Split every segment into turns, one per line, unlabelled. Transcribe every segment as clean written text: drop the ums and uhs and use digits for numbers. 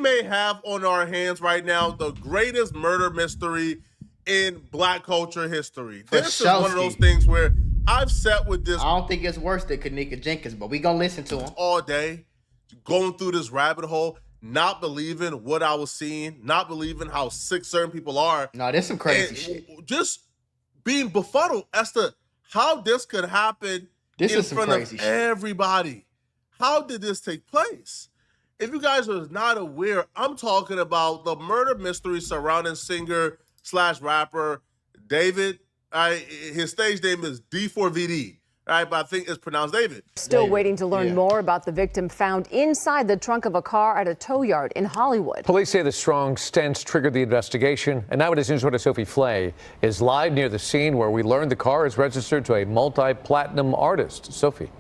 may have on our hands right now the greatest murder mystery in Black culture history. This is one of those things where I've sat with this.
I don't think it's worse than Kanika Jenkins, but we gonna listen to him
all day, going through this rabbit hole, not believing what I was seeing, not believing how sick certain people are.
No, there's some crazy shit.
Just being befuddled as to how this could happen in front of everybody. How did this take place? If you guys are not aware, I'm talking about the murder mystery surrounding singer/rapper David. His stage name is D4vd, right? But I think it's pronounced David.
Still waiting to learn more about the victim found inside the trunk of a car at a tow yard in Hollywood.
Police say the strong stench triggered the investigation. And Nowadays News reporter Sophie Flay is live near the scene where we learned the car is registered to a multi-platinum artist. Sophie.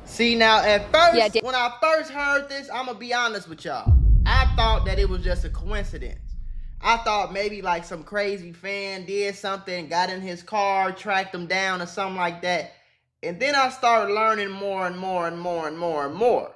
See, now at first, when I first heard this, I'm gonna be honest with y'all. I thought that it was just a coincidence. I thought maybe like some crazy fan did something, got in his car, tracked him down or something like that. And then I started learning more and more and more and more and more.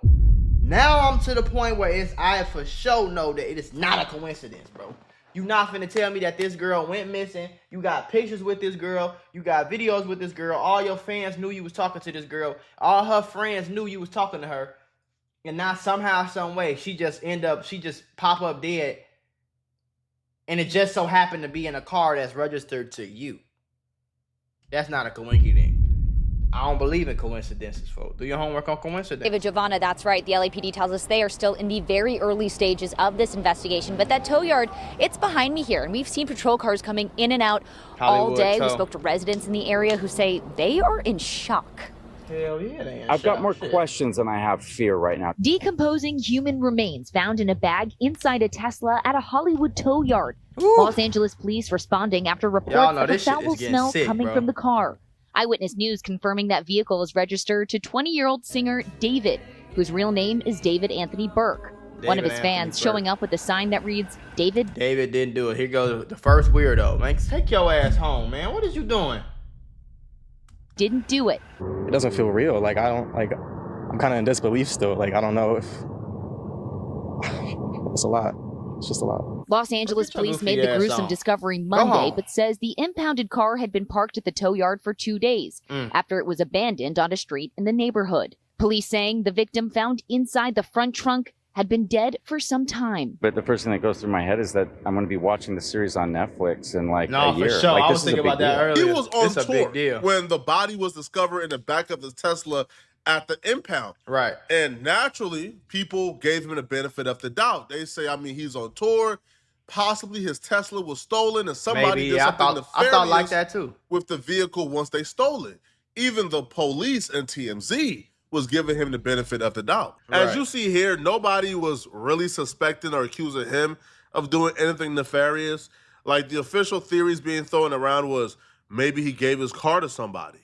Now I'm to the point where I for sure know that it is not a coincidence, bro. You not finna tell me that this girl went missing. You got pictures with this girl. You got videos with this girl. All your fans knew you was talking to this girl. All her friends knew you was talking to her. And now somehow, some way, she just pop up dead. And it just so happened to be in a car that's registered to you. That's not a coincidence. I don't believe in coincidences, folks. Do your homework on coincidence.
David, Giovanna, that's right. The LAPD tells us they are still in the very early stages of this investigation. But that tow yard, it's behind me here. And we've seen patrol cars coming in and out all day. We spoke to residents in the area who say they are in shock.
Hell yeah, they in
I've got more questions than I have fear right now.
Decomposing human remains found in a bag inside a Tesla at a Hollywood tow yard. Los Angeles police responding after reports of a foul smell coming from the car. Eyewitness News confirming that vehicle is registered to 20-year-old singer David, whose real name is David Anthony Burke. One of his fans showing up with a sign that reads, David
didn't do it. Here goes the first weirdo. Man, take your ass home, man. What is you doing?
Didn't do it.
It doesn't feel real. Like, I'm kind of in disbelief still. Like, I don't know if it's a lot. It's just a lot.
Los Angeles police made the gruesome discovery Monday, but says the impounded car had been parked at the tow yard for 2 days after it was abandoned on a street in the neighborhood. Police saying the victim found inside the front trunk had been dead for some time.
But the first thing that goes through my head is that I'm going to be watching the series on Netflix in like
a year.
For
sure.
Like,
I was thinking about that earlier.
He was on tour when the body was discovered in the back of his Tesla at the impound.
Right.
And naturally, people gave him the benefit of the doubt. They say, I mean, he's on tour. Possibly his Tesla was stolen and somebody did something nefarious
I thought like that too.
With the vehicle once they stole it. Even the police and TMZ was giving him the benefit of the doubt. Right. As you see here, nobody was really suspecting or accusing him of doing anything nefarious. Like the official theories being thrown around was maybe he gave his car to somebody.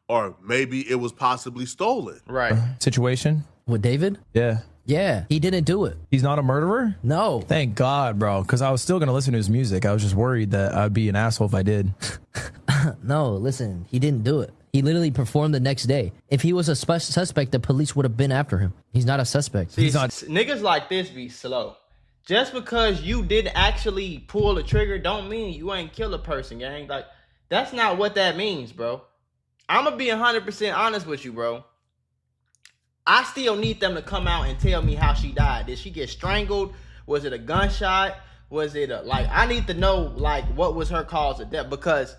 Or maybe it was possibly stolen.
Right.
Situation?
With David?
Yeah.
Yeah, he didn't do it.
He's not a murderer?
No.
Thank God, bro, because I was still going to listen to his music. I was just worried that I'd be an asshole if I did.
No, listen, he didn't do it. He literally performed the next day. If he was a suspect, the police would have been after him. He's not a suspect.
See, niggas like this be slow. Just because you didn't actually pull the trigger don't mean you ain't kill a person, gang. Like, that's not what that means, bro. I'm going to be 100% honest with you, bro. I still need them to come out and tell me how she died. Did she get strangled? Was it a gunshot? Was it I need to know, what was her cause of death? Because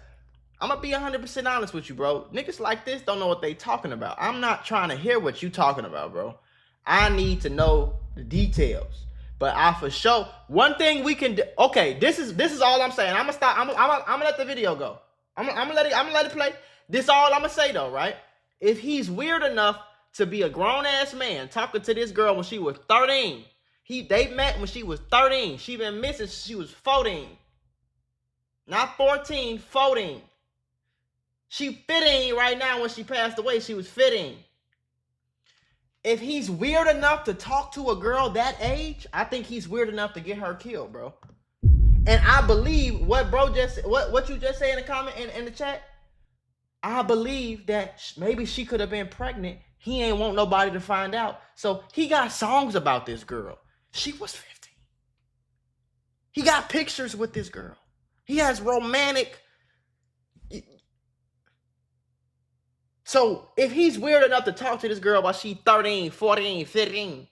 I'm going to be 100% honest with you, bro. Niggas like this don't know what they talking about. I'm not trying to hear what you talking about, bro. I need to know the details. But I for sure, one thing we can do, okay, this is all I'm saying. I'm going to stop. I'm gonna let the video go. I'm gonna let it play. This all I'm going to say, though, right? If he's weird enough to be a grown-ass man talking to this girl when she was 13. They met when she was 13. She been missing since she was 14. Not 14, 14. She 15 right now. When she passed away, she was 15. If he's weird enough to talk to a girl that age, I think he's weird enough to get her killed, bro. And I believe what you just said in the comment in the chat. I believe that maybe she could have been pregnant. He ain't want nobody to find out. So he got songs about this girl. She was 15. He got pictures with this girl. He has romantic. So if he's weird enough to talk to this girl while she's 13, 14, 15,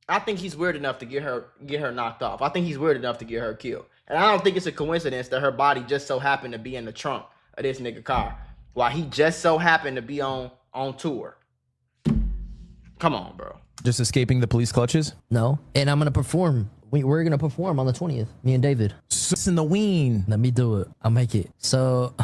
I think he's weird enough to get her knocked off. I think he's weird enough to get her killed. And I don't think it's a coincidence that her body just so happened to be in the trunk of this nigga car while he just so happened to be on tour. Come on, bro.
Just escaping the police clutches?
No. And I'm going to perform. We're going to perform on the 20th. Me and David.
It's in the ween.
Let me do it. I'll make it. So.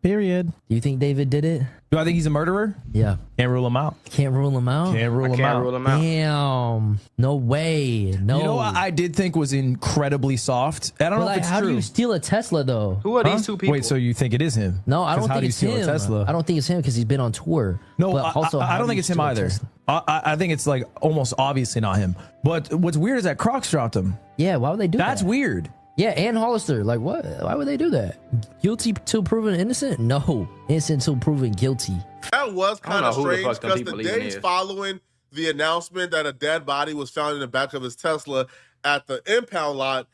Period.
Do you think David did it?
Do I think he's a murderer?
Yeah.
Can't rule him out.
Can't rule him out?
Can't rule him out.
Damn. No way. No.
You know what I did think was incredibly soft? I don't know if it's
how
true.
do you steal a Tesla, though?
Who are these two people?
Wait, so you think it is him?
No, I don't think it's him.
Tesla?
I don't think it's him because he's been on tour.
No,
but also,
I don't think it's him either. I think it's like almost obviously not him. But what's weird is that Crocs dropped him.
Yeah, why would they do that?
That's weird.
Yeah, and Hollister. Like, what? Why would they do that? Guilty till proven innocent? No. Innocent till proven guilty.
That was kind of strange because the days following the announcement that a dead body was found in the back of his Tesla at the impound lot,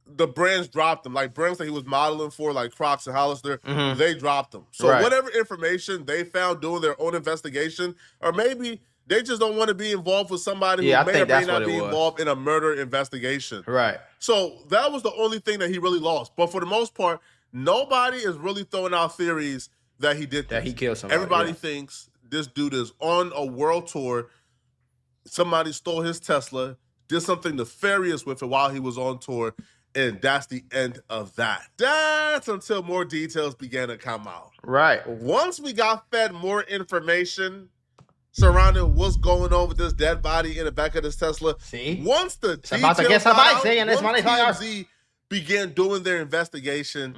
the brands dropped them. Like brands that he was modeling for, like Crocs and Hollister, they dropped them. So whatever information they found doing their own investigation, or maybe they just don't want to be involved with somebody who may or may not be involved in a murder investigation.
Right.
So that was the only thing that he really lost. But for the most part, nobody is really throwing out theories that he did this.
That he killed somebody.
Everybody thinks this dude is on a world tour. Somebody stole his Tesla, did something nefarious with it while he was on tour, and that's the end of that. That's until more details began to come out.
Right.
Once we got fed more information surrounding what's going on with this dead body in the back of this Tesla.
See?
Once the TMZ began doing their investigation,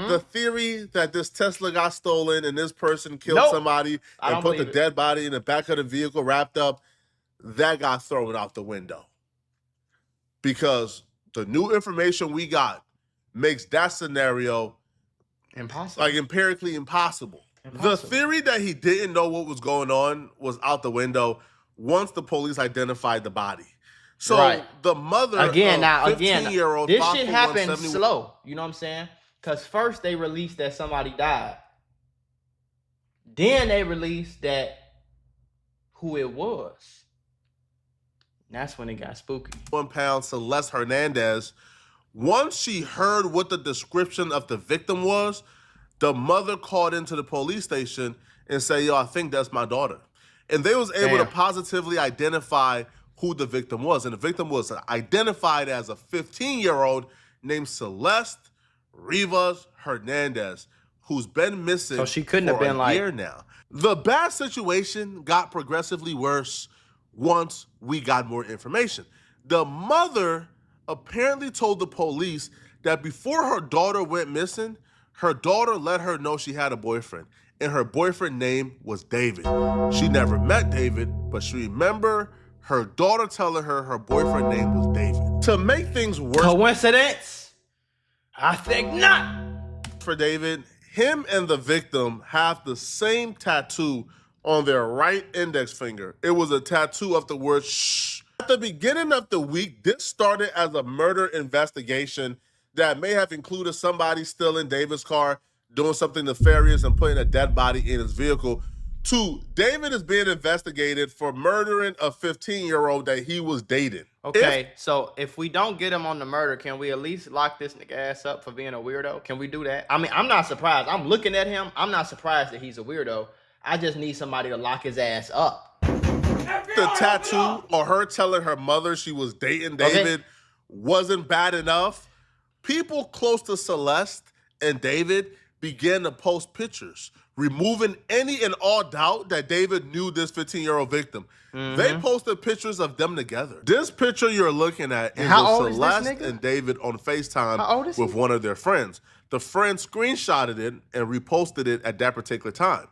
the theory that this Tesla got stolen and this person killed somebody and put the dead body in the back of the vehicle wrapped up, that got thrown out the window. Because the new information we got makes that scenario
impossible.
Like empirically impossible. The theory that he didn't know what was going on was out the window once the police identified the body. So the mother
again,
of 15-year-old
this shit happened slow. You know what I'm saying? Because first they released that somebody died. Then they released that who it was. That's when it got spooky.
1 pound Celeste Hernandez. Once she heard what the description of the victim was, the mother called into the police station and said, yo, I think that's my daughter. And they was able to positively identify who the victim was. And the victim was identified as a 15-year-old named Celeste Rivas Hernandez, who's been missing
so she couldn't have been
a year now. The bad situation got progressively worse once we got more information. The mother apparently told the police that before her daughter went missing, her daughter let her know she had a boyfriend, and her boyfriend name was David. She never met David, but she remembered her daughter telling her her boyfriend name was David. To make things worse,
coincidence? I think not.
For David, him and the victim have the same tattoo on their right index finger. It was a tattoo of the word shh. At the beginning of the week, this started as a murder investigation that may have included somebody stealing David's car, doing something nefarious and putting a dead body in his vehicle, to David is being investigated for murdering a 15-year-old that he was dating.
Okay, so if we don't get him on the murder, can we at least lock this nigga ass up for being a weirdo? Can we do that? I mean, I'm not surprised. I'm looking at him. I'm not surprised that he's a weirdo. I just need somebody to lock his ass up.
The tattoo or her telling her mother she was dating David wasn't bad enough. People close to Celeste and David began to post pictures, removing any and all doubt that David knew this 15-year-old victim. They posted pictures of them together. This picture you're looking at is of Celeste and David on FaceTime with one of their friends. The friend screenshotted it and reposted it at that particular time.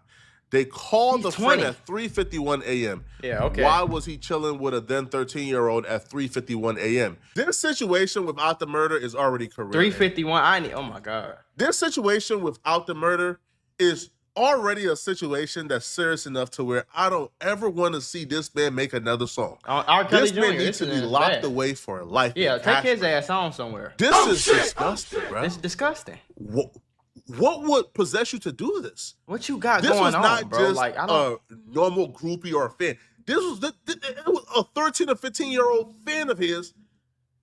They called the friend at 3:51 a.m.
Yeah, okay.
Why was he chilling with a then 13-year-old at 3:51 a.m.? This situation without the murder is already career.
3:51. Oh my God.
This situation without the murder is already a situation that's serious enough to where I don't ever want to see this man make another song.
This
man needs to be locked away for life.
Yeah, take his ass on somewhere.
This is disgusting, bro.
This is disgusting.
What would possess you to do this?
What you got
this
going
was
on,
not
bro?
just
like, I don't...
a normal groupie or a fan. This was it was a 13 or 15-year-old fan of his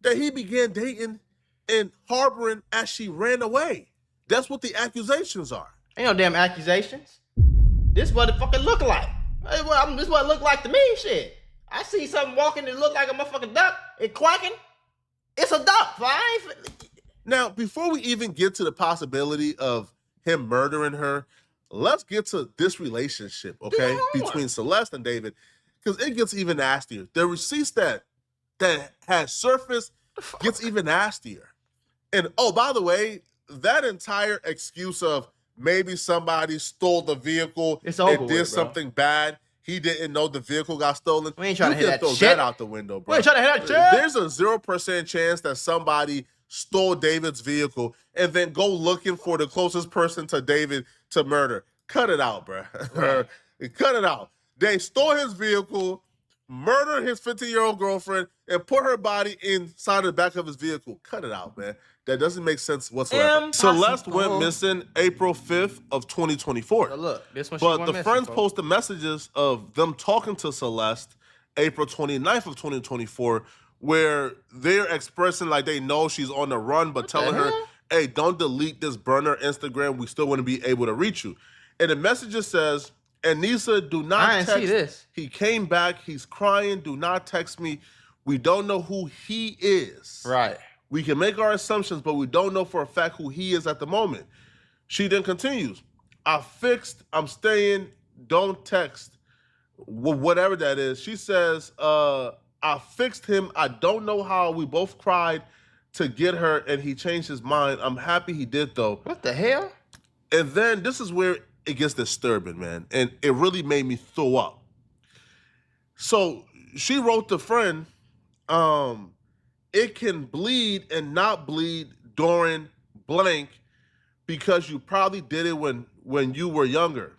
that he began dating and harboring as she ran away. That's what the accusations are.
Ain't no damn accusations. This what it fucking look like. This what it look like to me, shit. I see something walking that look like a motherfucking duck. It quacking. It's a duck, fine.
Now, before we even get to the possibility of him murdering her, let's get to this relationship, okay, between Celeste and David, because it gets even nastier. The receipts that has surfaced gets even nastier. And, oh, by the way, that entire excuse of maybe somebody stole the vehicle and did something bad, he didn't know the vehicle got stolen.
We ain't trying to hit that
throw
shit.
That out the window, bro.
We ain't trying to hit that shit.
There's a 0% chance that somebody stole David's vehicle and then go looking for the closest person to David to murder. Cut it out, bro. Right. Cut it out. They stole his vehicle, murdered his 15-year-old girlfriend, and put her body inside the back of his vehicle. Cut it out, man. That doesn't make sense whatsoever. Celeste went missing April 5th of 2024.
So look, this one
but the friends posted messages of them talking to Celeste April 29th of 2024, where they're expressing like they know she's on the run, but telling her, hey, don't delete this burner Instagram. We still want to be able to reach you. And the message says, Anissa, do not text.
I didn't see this.
He came back. He's crying. Do not text me. We don't know who he is.
Right.
We can make our assumptions, but we don't know for a fact who he is at the moment. She then continues, I fixed, I'm staying, don't text. Whatever that is. She says, I fixed him. I don't know how. We both cried to get her, and he changed his mind. I'm happy he did, though.
What the hell?
And then this is where it gets disturbing, man. And it really made me throw up. So she wrote to friend, it can bleed and not bleed during blank because you probably did it when you were younger.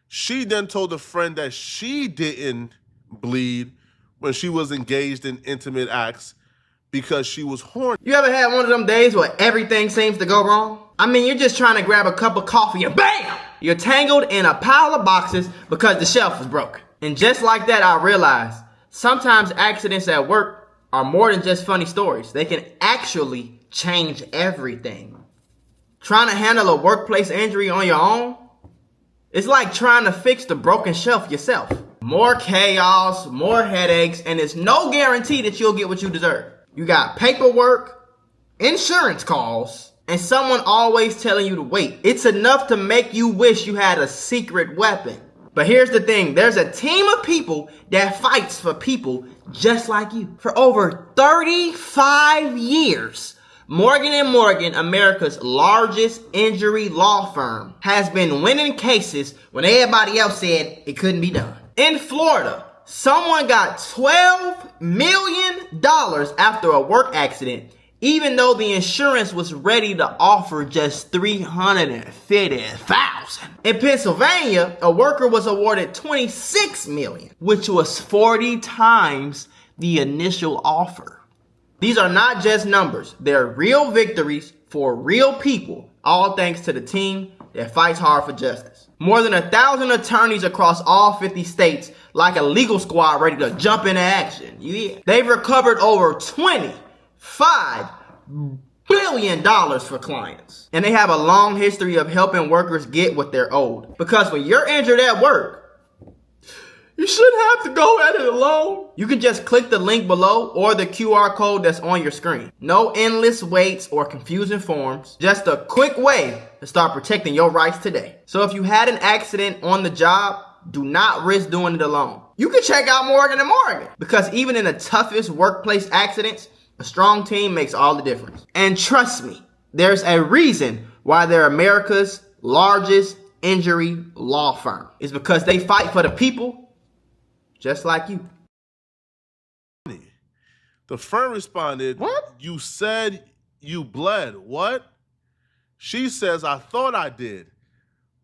She then told a friend that she didn't bleed when she was engaged in intimate acts because she was horny.
You ever had one of them days where everything seems to go wrong? I mean, you're just trying to grab a cup of coffee and BAM! You're tangled in a pile of boxes because the shelf is broken. And just like that, I realized sometimes accidents at work are more than just funny stories. They can actually change everything. Trying to handle a workplace injury on your own? It's like trying to fix the broken shelf yourself. More chaos, more headaches, and it's no guarantee that you'll get what you deserve. You got paperwork, insurance calls, and someone always telling you to wait. It's enough to make you wish you had a secret weapon. But here's the thing, there's a team of people that fights for people just like you. For over 35 years, Morgan & Morgan, America's largest injury law firm, has been winning cases when everybody else said it couldn't be done. In Florida, someone got $12 million after a work accident, even though the insurance was ready to offer just $350,000. In Pennsylvania, a worker was awarded $26 million, which was 40 times the initial offer. These are not just numbers. They're real victories for real people, all thanks to the team that fights hard for justice. More than 1,000 attorneys across all 50 states, like a legal squad ready to jump into action. Yeah. They've recovered over $25 billion for clients. And they have a long history of helping workers get what they're owed. Because when you're injured at work, you shouldn't have to go at it alone. You can just click the link below or the QR code that's on your screen. No endless waits or confusing forms. Just a quick way to start protecting your rights today. So if you had an accident on the job, do not risk doing it alone. You can check out Morgan & Morgan, because even in the toughest workplace accidents, a strong team makes all the difference. And trust me, there's a reason why they're America's largest injury law firm. It's because they fight for the people just like you.
The firm responded,
what?
You said you bled. What? She says, I thought I did.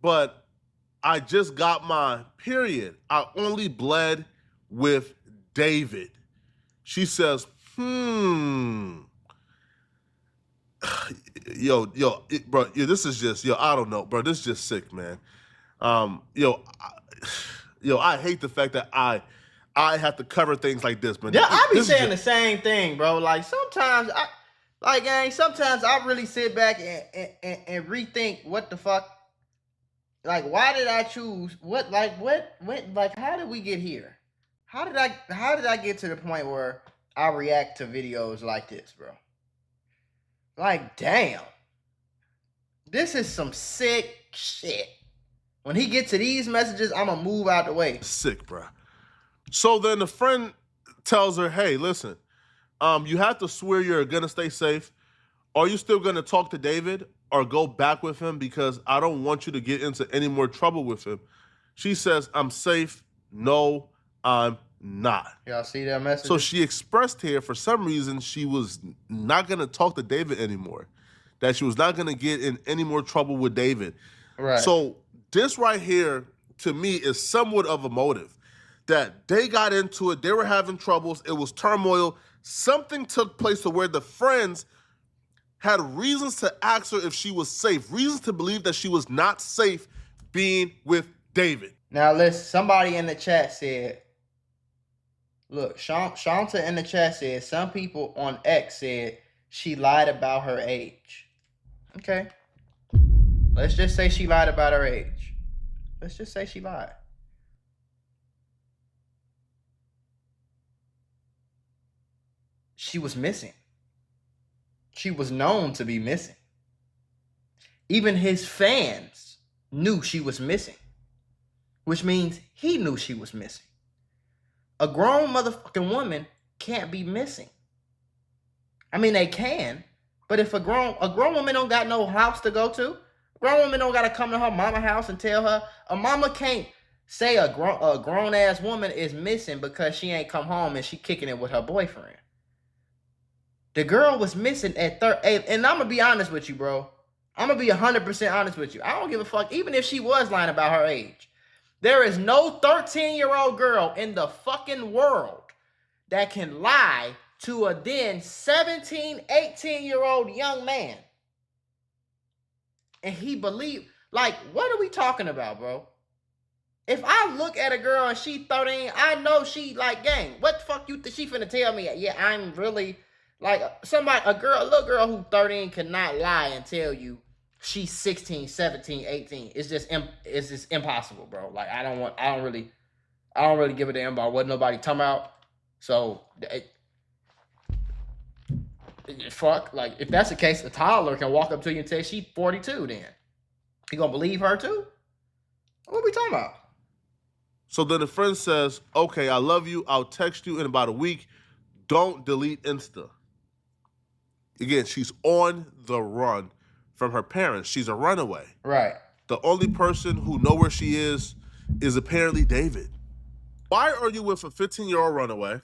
but I just got my period. I only bled with David. She says, bro, this is just, I don't know, bro, this is just sick, man. I hate the fact that I have to cover things like this, man.
Yeah, I be saying the same thing, bro. Like sometimes sometimes I really sit back and rethink what the fuck. Like, why did I choose how did we get here? How did I get to the point where I react to videos like this, bro? Like, damn. This is some sick shit. When he gets to these messages, I'm gonna move out the way.
Sick, bro. So then the friend tells her, hey, listen, you have to swear you're gonna stay safe. Are you still gonna talk to David or go back with him? Because I don't want you to get into any more trouble with him. She says, I'm safe. No, I'm not.
Y'all see that message?
So she expressed here, for some reason, she was not gonna talk to David anymore. That she was not gonna get in any more trouble with David.
Right.
So this right here, to me, is somewhat of a motive. That they got into it, they were having troubles, it was turmoil. Something took place to where the friends had reasons to ask her if she was safe, reasons to believe that she was not safe being with David.
Now listen, somebody in the chat said, look, Shanta in the chat said, some people on X said she lied about her age. Okay. Let's just say she lied about her age. Let's just say she lied. She was missing. She was known to be missing. Even his fans knew she was missing, which means he knew she was missing. A grown motherfucking woman can't be missing. I mean, they can, but if a grown woman don't got no house to go to, a grown woman don't got to come to her mama house and tell her. A mama can't say a grown ass woman is missing because she ain't come home and she kicking it with her boyfriend. The girl was missing at 30, and I'm gonna be honest with you, bro. I'm gonna be 100% honest with you. I don't give a fuck, even if she was lying about her age. There is no 13-year-old girl in the fucking world that can lie to a then 17, 18-year-old young man. And he believed, like, what are we talking about, bro? If I look at a girl and she 13, I know she like, gang, what the fuck you think she finna tell me? Yeah, I'm really, like, a little girl who 13 cannot lie and tell you she's 16, 17, 18. It's just impossible, bro. Like, I don't really give a damn about what nobody talking about. So, fuck, like, if that's the case, a toddler can walk up to you and say she's 42 then. You gonna believe her too? What are we talking about?
So then the friend says, okay, I love you. I'll text you in about a week. Don't delete Insta. Again, she's on the run from her parents. She's a runaway.
Right.
The only person who knows where she is apparently David. Why are you with a 15-year-old runaway?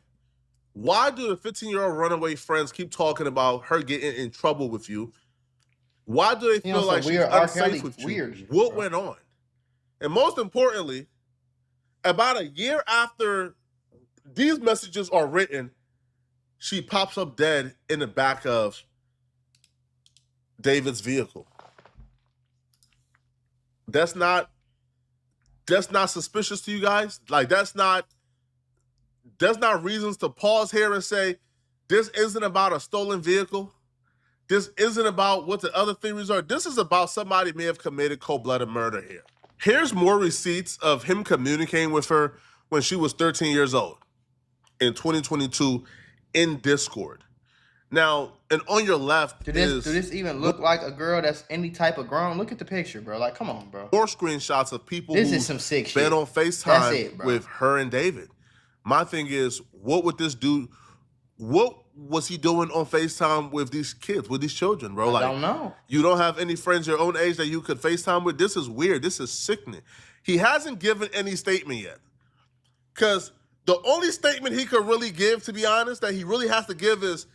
Why do the 15-year-old runaway friends keep talking about her getting in trouble with you? Why do they feel like she's unsafe with you? What went on? And most importantly, about a year after these messages are written, she pops up dead in the back of David's vehicle. That's not suspicious to you guys? Like, that's not reasons to pause here and say, this isn't about a stolen vehicle. This isn't about what the other theories are. This is about somebody may have committed cold-blooded murder here. Here's more receipts of him communicating with her when she was 13 years old in 2022 in Discord. Now, and on your left
do this even look like a girl that's any type of grown? Look at the picture, bro. Like, come on, bro.
More screenshots of people
this is some sick shit.
Been on FaceTime with her and David. My thing is, what would this do? What was he doing on FaceTime with these kids, with these children, bro?
I don't know.
You don't have any friends your own age that you could FaceTime with? This is weird. This is sickening. He hasn't given any statement yet. Because the only statement he could really give, to be honest, that he really has to give is,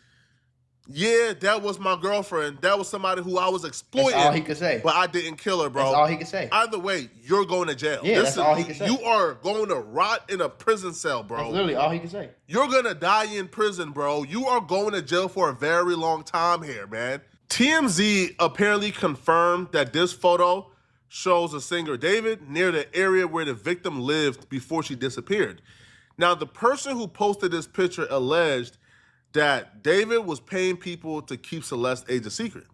Yeah, that was my girlfriend. That was somebody who I was exploiting.
That's all he could say.
But I didn't kill her, bro.
That's all he could say.
Either way, you're going to jail.
Yeah, that's all he could say.
You are going to rot in a prison cell, bro.
That's literally all he could say.
You're going to die in prison, bro. You are going to jail for a very long time here, man. TMZ apparently confirmed that this photo shows the singer David near the area where the victim lived before she disappeared. Now, the person who posted this picture alleged that David was paying people to keep Celeste's age a secret.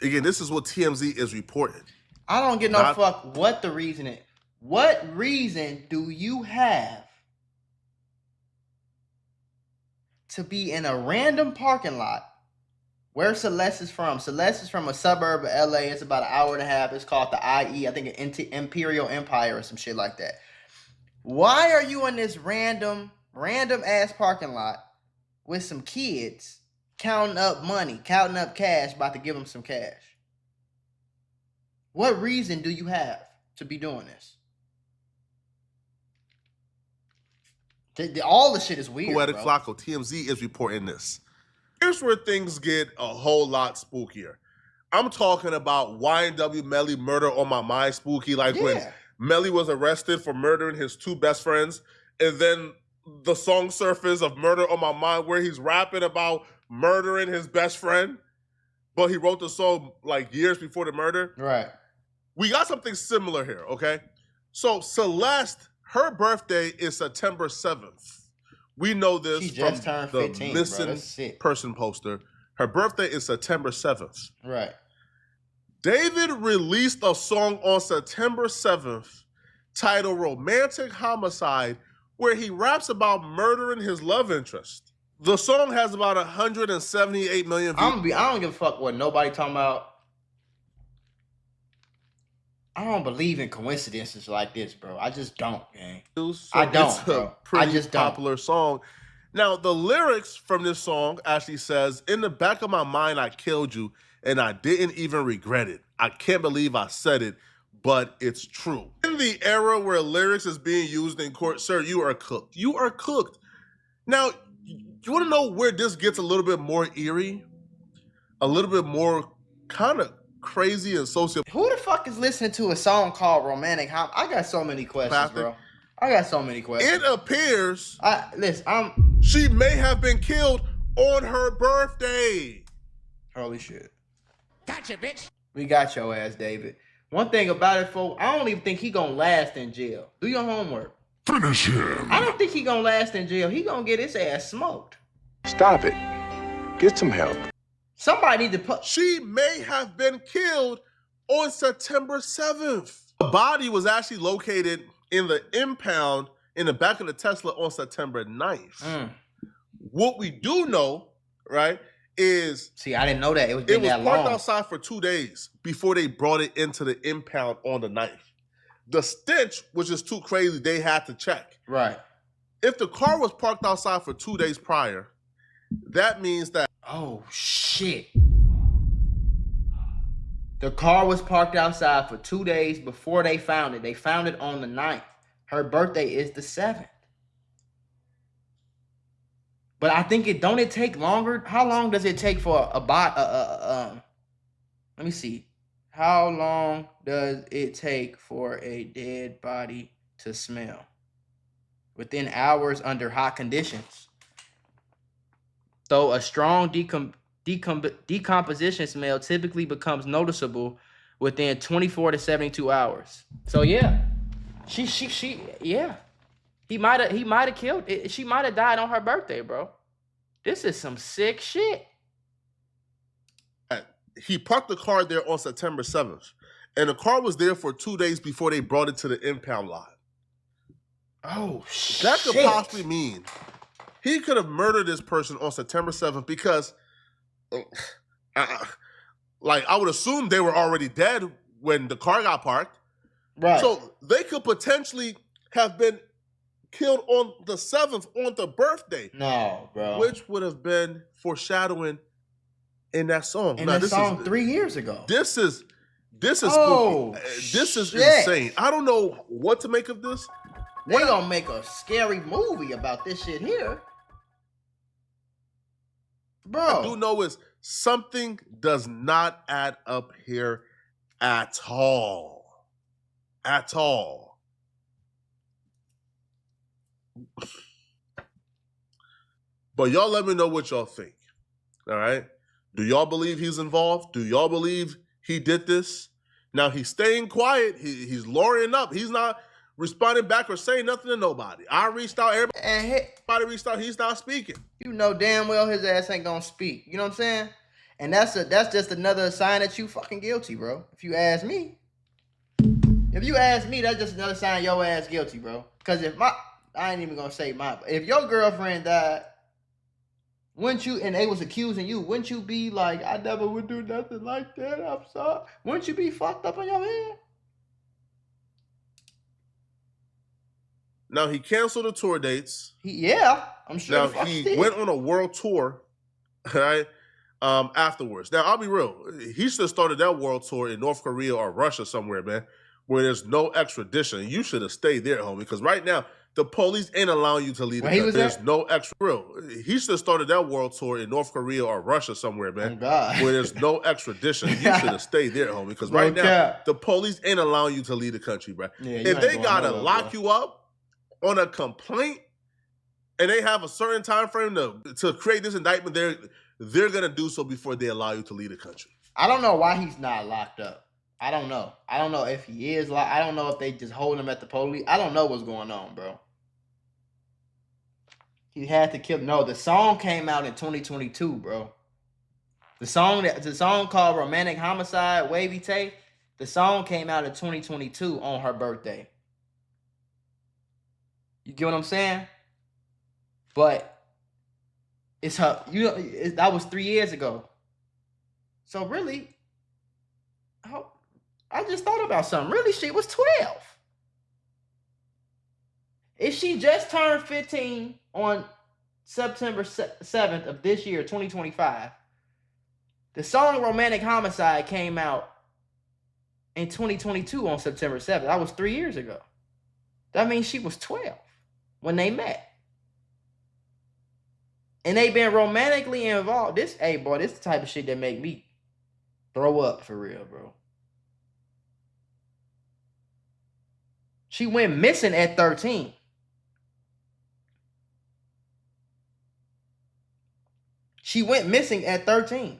Again, this is what TMZ is reporting.
I don't get no fuck what the reason is. What reason do you have to be in a random parking lot where Celeste is from? Celeste is from a suburb of LA. It's about an hour and a half. It's called the IE. I think an Imperial Empire or some shit like that. Why are you in this random ass parking lot with some kids counting up money, counting up cash, about to give them some cash? What reason do you have to be doing this? All the shit is weird,
Poetic
bro.
Flacco, TMZ is reporting this. Here's where things get a whole lot spookier. I'm talking about YNW Melly Murder on My Mind spooky, like when Melly was arrested for murdering his two best friends, and then the song surface of Murder on My Mind where he's rapping about murdering his best friend, but he wrote the song like years before the murder.
Right.
We got something similar here, okay? So Celeste, her birthday is September 7th. We know this from the 15, missing person poster. Her birthday is September 7th.
Right.
David released a song on September 7th titled Romantic Homicide, where he raps about murdering his love interest. The song has about 178 million views.
I don't give a fuck what nobody talking about. I don't believe in coincidences like this, bro. I just don't, man. I don't,
It's
bro.
a pretty
I just
popular song. Now, the lyrics from this song actually says, in the back of my mind, I killed you, and I didn't even regret it. I can't believe I said it, but it's true. In the era where lyrics is being used in court, sir, you are cooked. You are cooked. Now, you want to know where this gets a little bit more eerie? A little bit more kind of crazy and socio.
Who the fuck is listening to a song called Romantic I got so many questions, bro. I got so many questions.
It appears
listen,
she may have been killed on her birthday.
Holy shit.
Gotcha, bitch.
We got your ass, David. One thing about it, folks, I don't even think he gonna last in jail. Do your homework.
Finish him.
I don't think he gonna last in jail. He gonna get his ass smoked.
Stop it. Get some help.
Somebody need to put.
She may have been killed on September 7th. The body was actually located in the impound in the back of the Tesla on September 9th. What we do know, right, is...
See, I didn't know that. It was
parked outside for 2 days before they brought it into the impound on the 9th. The stench was just too crazy. They had to check.
Right.
If the car was parked outside for 2 days prior, that means that...
Oh, shit. The car was parked outside for 2 days before they found it. They found it on the 9th. Her birthday is the 7th. But I think don't it take longer? How long does it take for let me see. How long does it take for a dead body to smell? Within hours under hot conditions. Though a strong decomposition smell typically becomes noticeable within 24 to 72 hours. So yeah, yeah. He might have killed it. She might have died on her birthday, bro. This is some sick shit.
He parked the car there on September 7th, and the car was there for 2 days before they brought it to the impound lot.
Oh, shit.
That could possibly mean he could have murdered this person on September 7th because, I would assume they were already dead when the car got parked.
Right.
So they could potentially have been killed on the 7th on the birthday.
No, bro.
Which would have been foreshadowing in that song.
In that song 3 years ago.
This is
oh,
spooky. This is
shit.
insane. I don't know what to make of this.
They gonna make a scary movie about this shit here. Bro.
I do know is something does not add up here at all. At all. But y'all let me know what y'all think. All right? Do y'all believe he's involved? Do y'all believe he did this? Now, he's staying quiet. He's lowering up. He's not responding back or saying nothing to nobody. I reached out. Everybody reached out. He's not speaking.
You know damn well his ass ain't gonna speak. You know what I'm saying? And that's just another sign that you fucking guilty, bro. If you ask me. If you ask me, that's just another sign your ass guilty, bro. Because I ain't even gonna say mine. If your girlfriend died, wouldn't you, and they was accusing you, wouldn't you be like, I never would do nothing like that, I'm sorry. Wouldn't you be fucked up on your head?
Now, he canceled the tour dates.
I'm sure.
Now, he went on a world tour, right, afterwards. Now, I'll be real. He should have started that world tour in North Korea or Russia somewhere, man, where there's no extradition. You should have stayed there, homie, because right now, the police ain't allowing you to leave. There's no extra. He should have started that world tour in North Korea or Russia somewhere, man. Where there's no extradition. You should have stayed there, homie. Because right now, the police ain't allowing you to leave the country, bro. If they gotta lock you up on a complaint and they have a certain time frame to create this indictment, they're gonna do so before they allow you to leave the country.
I don't know why he's not locked up. I don't know. I don't know if he is locked. I don't know if they just hold him at the police. I don't know what's going on, bro. He had to kill. No, the song came out in 2022, bro. The song called Romantic Homicide, Wavy Tay. The song came out in 2022 on her birthday. You get what I'm saying? But it's her. That was 3 years ago. So really, I just thought about something. Really, she was 12. If she just turned 15 on September 7th of this year, 2025, the song Romantic Homicide came out in 2022 on September 7th. That was 3 years ago. That means she was 12 when they met. And they been romantically involved. This the type of shit that make me throw up for real, bro. She went missing at 13. She went missing at 13.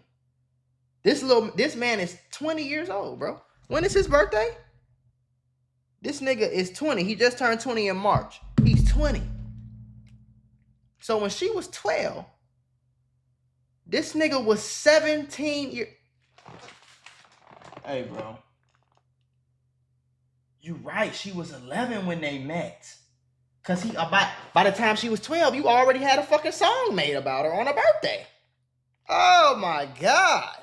This man is 20 years old, bro. When is his birthday? This nigga is 20. He just turned 20 in March. He's 20. So when she was 12, this nigga was 17 years. Hey, bro. You right. She was 11 when they met. Cause by the time she was 12, you already had a fucking song made about her on her birthday. Oh my God.